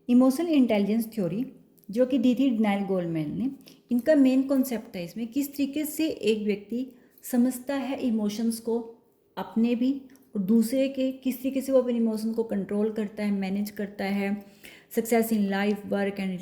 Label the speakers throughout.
Speaker 1: Emotional intelligence theory जो कि दी थी डैनियल गोलमैन ने, इनका मेन कॉन्सेप्ट है इसमें किस तरीके से एक व्यक्ति समझता है इमोशंस को अपने भी और दूसरे के, किस तरीके से वो अपने इमोशन को कंट्रोल करता है, मैनेज करता है success in life, work and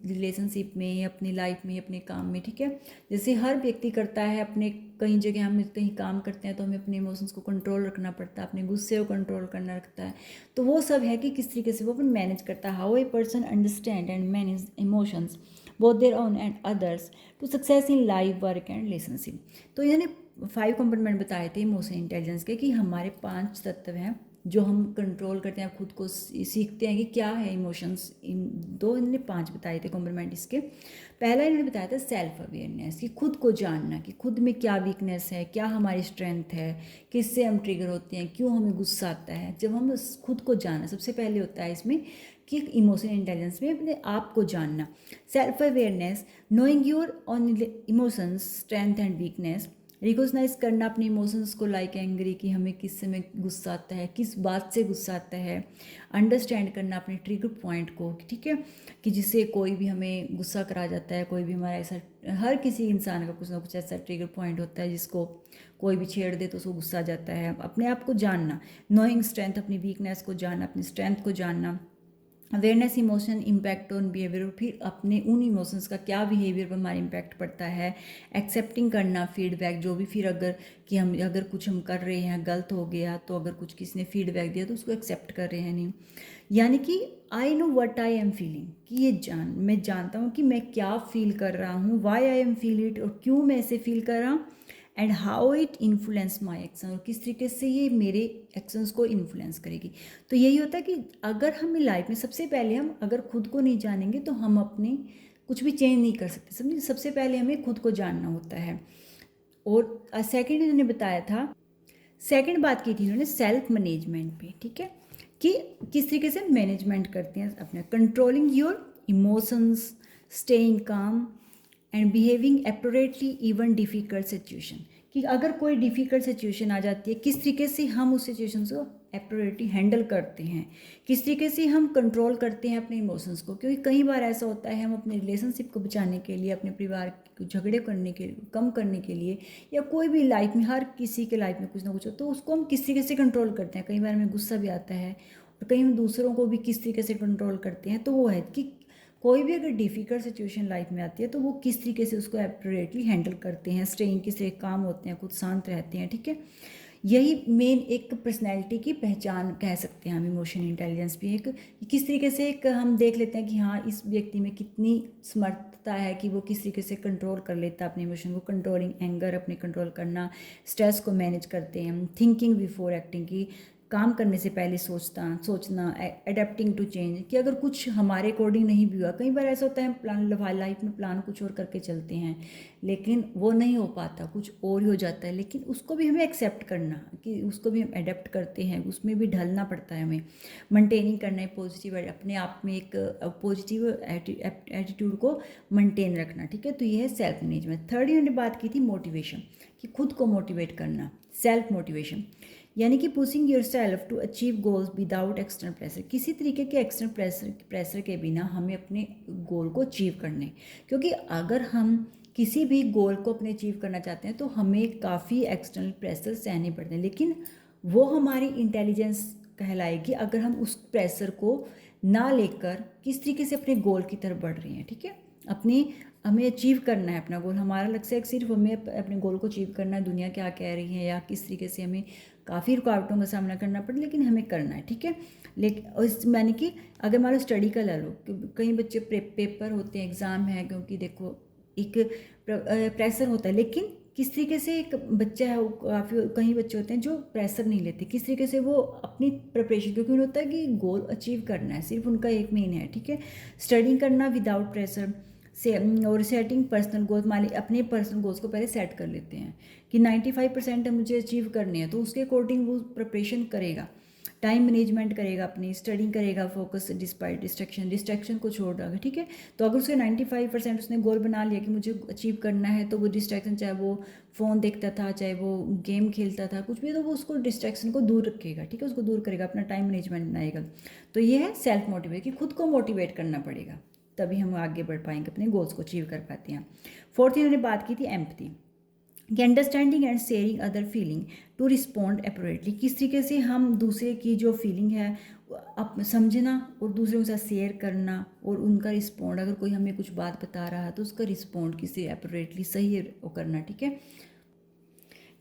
Speaker 1: relationship में, अपनी लाइफ में, अपने काम में। ठीक है, जैसे हर व्यक्ति करता है अपने, कहीं जगह हम कहीं काम करते हैं तो हमें अपने इमोशंस को कंट्रोल रखना पड़ता है, अपने गुस्से को कंट्रोल करना रखता है। तो वो सब है कि किस तरीके से वो अपन मैनेज करता है, how a person understand and manage emotions both their own and others to success in life, work and relationship. तो इन्होंने 5 कंपोनेंट बताए थे इमोशनल इंटेलिजेंस के, कि हमारे 5 तत्व हैं जो हम कंट्रोल करते हैं, खुद को सीखते हैं कि क्या है इमोशंस। इन दो इन्होंने 5 बताए थे कंपोनेंट इसके। पहला इन्होंने बताया था सेल्फ अवेयरनेस, कि खुद को जानना कि खुद में क्या वीकनेस है, क्या हमारी स्ट्रेंथ है, किससे हम ट्रिगर होते हैं, क्यों हमें गुस्सा आता है। जब हम खुद को जानना, सबसे पहले होता है इसमें कि इमोशनल इंटेलिजेंस में अपने आप को जानना। Self awareness, knowing your own emotions, strength and weakness. Recognise करना अपने इमोशंस को, लाइक एंग्री, कि हमें किस समय गुस्सा आता है, किस बात से गुस्सा आता है। अंडरस्टैंड करना अपने ट्रिगर पॉइंट को, ठीक है, कि जिससे कोई भी हमें गुस्सा करा जाता है, कोई भी हमारा ऐसा, हर किसी इंसान का कुछ ना कुछ ऐसा ट्रिगर पॉइंट होता है जिसको कोई भी छेड़ दे तो उसको गुस्सा आ जाता है। अपने आप को जानना, नोइंग स्ट्रेंथ, अपनी वीकनेस को जानना, अपनी स्ट्रेंथ को जानना। Awareness emotion impact on behaviour, फिर अपने उन इमोशंस का क्या बिहेवियर पर हमारा इम्पैक्ट पड़ता है। एक्सेप्टिंग करना फीडबैक, जो भी फिर अगर कि हम अगर कुछ हम कर रहे हैं गलत हो गया, तो अगर कुछ किसी ने फीडबैक दिया तो उसको एक्सेप्ट कर रहे हैं नहीं। यानी कि I know what I am feeling, कि ये मैं जानता हूँ कि मैं क्या फील कर रहा हूँ, why I am feel it, और क्यों मैं इसे फील कर रहा हूँ, and how it influence my action, और किस तरीके से ये मेरे एक्शंस को इन्फ्लुएंस करेगी। तो यही होता है कि अगर हम लाइफ में सबसे पहले हम अगर खुद को नहीं जानेंगे तो हम अपने कुछ भी चेंज नहीं कर सकते, समझिए। सबसे पहले हमें खुद को जानना होता है। और सेकंड इन्होंने बताया था, सेकंड बात की थी इन्होंने सेल्फ मैनेजमेंट पे, ठीक है, कि किस तरीके से मैनेजमेंट करते हैं अपने, कंट्रोलिंग योर इमोशंस, स्टेइंग काम and behaving appropriately even difficult situation, कि अगर कोई डिफ़िकल्ट सिचुएशन आ जाती है, किस तरीके से हम उस सिचुएशन को एप्रोप्रिएटली हैंडल करते हैं, किस तरीके से हम कंट्रोल करते हैं अपने इमोशंस को। क्योंकि कई बार ऐसा होता है हम अपने रिलेशनशिप को बचाने के लिए, अपने परिवार को झगड़े करने के लिए, कम करने के लिए, या कोई भी लाइफ में, हर किसी के लाइफ में कुछ ना कुछ हो, तो उसको हम किस तरीके से कंट्रोल करते हैं। कई बार हमें गुस्सा भी आता है, और कई हम दूसरों को भी किस तरीके से कंट्रोल करते हैं। तो वो है कि कोई भी अगर डिफ़िकल्ट सिचुएशन लाइफ में आती है तो वो किस तरीके से उसको एप्रोप्रिएटली हैंडल करते हैं, स्टेइंग किस तरह काम होते हैं, खुद शांत रहते हैं, ठीक है। यही मेन एक पर्सनैलिटी की पहचान कह सकते हैं हम। इमोशनल इंटेलिजेंस भी एक किस तरीके से एक हम देख लेते हैं कि हाँ, इस व्यक्ति में कितनी समर्थता है कि वो किस तरीके से कंट्रोल कर लेता है अपने इमोशन को। कंट्रोलिंग एंगर, अपने कंट्रोल करना, स्ट्रेस को मैनेज करते हैं। थिंकिंग बिफोर एक्टिंग, की काम करने से पहले सोचना। अडेप्टिंग टू चेंज, कि अगर कुछ हमारे अकॉर्डिंग नहीं भी हुआ, कई बार ऐसा होता है प्लान, लाइफ में प्लान कुछ और करके चलते हैं लेकिन वो नहीं हो पाता, कुछ और ही हो जाता है, लेकिन उसको भी हमें एक्सेप्ट करना, कि उसको भी हम अडेप्ट करते हैं, उसमें भी ढलना पड़ता है हमें। मेंटेनिंग करना है पॉजिटिव, अपने आप में एक पॉजिटिव एटीट्यूड को मेंटेन रखना, ठीक है। तो ये है सेल्फ मैनेजमेंट। थर्ड इन्होंने बात की थी मोटिवेशन, कि खुद को मोटिवेट करना, सेल्फ मोटिवेशन, यानी कि pushing your self to achieve goals without external pressure, किसी तरीके के एक्सटर्नल प्रेशर के बिना हमें अपने गोल को अचीव करने। क्योंकि अगर हम किसी भी गोल को अपने अचीव करना चाहते हैं तो हमें काफ़ी एक्सटर्नल प्रेशर सहने पड़ते हैं, लेकिन वो हमारी इंटेलिजेंस कहलाएगी अगर हम उस प्रेशर को ना लेकर किस तरीके से अपने गोल की तरफ बढ़ रहे हैं, ठीक है। अपनी हमें अचीव करना है अपना गोल, हमारा लक्ष्य है सिर्फ हमें अपने गोल को अचीव करना है, दुनिया क्या कह रही है या किस तरीके से हमें काफ़ी रुकावटों का सामना करना पड़े, लेकिन हमें करना है, ठीक है। लेकिन इस मैंने कि अगर मान लो स्टडी का ले लो, कई बच्चे पेपर होते हैं, एग्ज़ाम है, क्योंकि देखो एक प्रेशर होता है, लेकिन किस तरीके से एक बच्चा है, काफ़ी कई बच्चे होते हैं जो प्रेशर नहीं लेते, किस तरीके से वो अपनी प्रिपरेशन, क्योंकि उन्हें होता है कि गोल अचीव करना है, सिर्फ उनका एक मेन है, ठीक है। स्टडिंग करना विदाउट प्रेशर से, और सेटिंग पर्सनल गोल्स, मान ली अपने पर्सनल गोल्स को पहले सेट कर लेते हैं कि 95% मुझे अचीव करने हैं, तो उसके अकॉर्डिंग वो प्रिपरेशन करेगा। टाइम मैनेजमेंट करेगा, अपनी स्टडी करेगा, फोकस डिस्पाइट डिस्ट्रैक्शन को छोड़ देगा, ठीक है। तो अगर उसके 95% उसने गोल बना लिया कि मुझे अचीव करना है, तो वो डिस्ट्रैक्शन, चाहे वो फ़ोन देखता था, चाहे वो गेम खेलता था, कुछ भी, तो वो उसको डिस्ट्रैक्शन को दूर रखेगा, ठीक है, उसको दूर करेगा, अपना टाइम मैनेजमेंट बनाएगा। तो ये है सेल्फ मोटिवेट, कि खुद को मोटिवेट करना पड़ेगा, तभी हम आगे बढ़ पाएंगे, अपने गोल्स को अचीव कर पाते हैं। फोर्थ इन्होंने बात की थी एम्पैथी, कि understanding and sharing other feeling to respond appropriately. किस तरीके से हम दूसरे की जो फीलिंग है समझना और दूसरों के साथ शेयर करना, और उनका रिस्पॉन्ड, अगर कोई हमें कुछ बात बता रहा है तो उसका रिस्पॉन्ड किसी अप्रोप्रिएटली सही वो करना, ठीक है।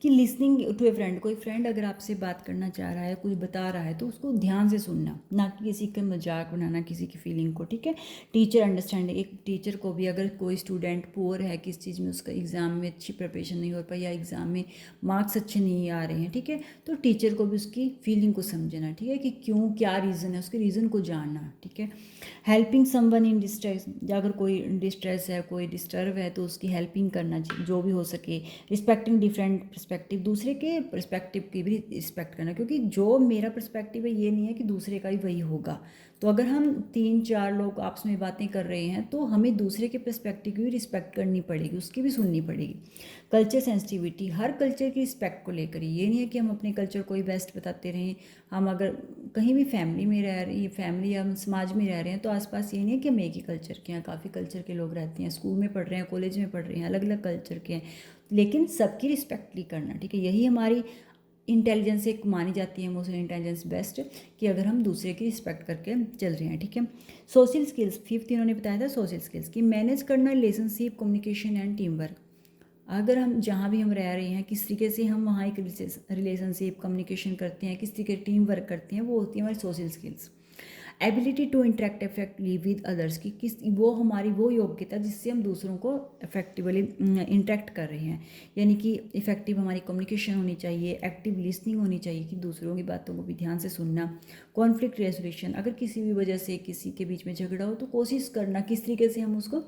Speaker 1: कि लिसनिंग टू ए फ्रेंड, कोई फ्रेंड अगर आपसे बात करना चाह रहा है, कुछ बता रहा है, तो उसको ध्यान से सुनना, ना कि किसी का मजाक बनाना किसी की फीलिंग को, ठीक है। टीचर अंडरस्टैंडिंग, एक टीचर को भी अगर कोई स्टूडेंट पुअर है, किस चीज़ में उसका एग्ज़ाम में अच्छी प्रिपरेशन नहीं हो पाई, या एग्ज़ाम में मार्क्स अच्छे नहीं आ रहे हैं, ठीक है, तो टीचर को भी उसकी फीलिंग को समझना, ठीक है, कि क्यों, क्या रीज़न है, उसके रीज़न को जानना, ठीक है। हेल्पिंग समवन इन डिस्ट्रेस, अगर कोई डिस्ट्रेस है, कोई डिस्टर्ब है, तो उसकी हेल्पिंग करना जो भी हो सके। रिस्पेक्टिंग डिफरेंट पर्सपेक्टिव, दूसरे के पर्सपेक्टिव की भी रिस्पेक्ट करना, क्योंकि जो मेरा पर्सपेक्टिव है ये नहीं है कि दूसरे का ही वही होगा। तो अगर हम 3-4 लोग आपस में बातें कर रहे हैं, तो हमें दूसरे के पर्सपेक्टिव की भी रिस्पेक्ट करनी पड़ेगी, उसकी भी सुननी पड़ेगी। कल्चर सेंसिटिविटी, हर कल्चर की रिस्पेक्ट को लेकर, ये नहीं है कि हम अपने कल्चर को ही बेस्ट बताते रहें। हम अगर कहीं भी फैमिली में रह रही, फैमिली या हम समाज में रह रहे हैं, तो आसपास ये नहीं है कि हम एक ही कल्चर के हैं, काफ़ी कल्चर के लोग रहते हैं, स्कूल में पढ़ रहे हैं, कॉलेज में पढ़ रहे हैं, अलग अलग कल्चर के हैं, लेकिन सबकी रिस्पेक्ट भी करना, ठीक है। यही हमारी इंटेलिजेंस एक मानी जाती है, इमोशनल इंटेलिजेंस बेस्ट, कि अगर हम दूसरे की रिस्पेक्ट करके चल रहे हैं, ठीक है। सोशल स्किल्स, फिफ्थ इन्होंने बताया था सोशल स्किल्स, कि मैनेज करना relationship, communication and team work. अगर हम जहाँ भी हम रह रहे हैं, किस तरीके से हम वहाँ एक रिलेशनशिप, कम्युनिकेशन करते हैं, किस तरीके टीम वर्क करते हैं, वो होती है हमारी social skills. Ability to interact effectively with others, की किस, वो हमारी वो योग्यता जिससे हम दूसरों को इफेक्टिवली इंटरेक्ट कर रहे हैं, यानी कि इफेक्टिव हमारी कम्युनिकेशन होनी चाहिए, एक्टिव लिसनिंग होनी चाहिए, कि दूसरों की बातों को भी ध्यान से सुनना। कॉन्फ्लिक्ट रेजोल्यूशन, अगर किसी भी वजह से किसी के बीच में झगड़ा हो, तो कोशिश करना किस तरीके से हम उसको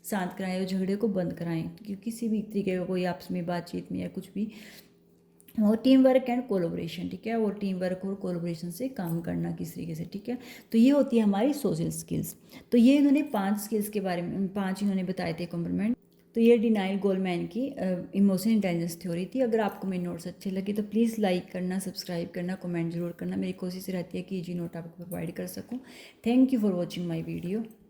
Speaker 1: शांत कराएं और झगड़े को बंद कराएं, कि किसी भी तरीके का कोई आपस में बातचीत में या कुछ भी। और टीम वर्क एंड कोलोब्रेशन, ठीक है, और टीम वर्क और कोलोब्रेशन से काम करना किस तरीके से, ठीक है। तो ये होती है हमारी सोशल स्किल्स। तो ये इन्होंने 5 स्किल्स के बारे में 5 इन्होंने बताए थे कंपोनेंट। तो ये डिनाइल गोलमैन की इमोशनल इंटेलिजेंस थ्योरी थी। अगर आपको मेरे नोट्स अच्छे लगे तो प्लीज़ लाइक करना, सब्सक्राइब करना, कमेंट जरूर करना। मेरी कोशिश रहती है कि ये नोट आपको प्रोवाइड कर सकूँ। Thank you for watching my video.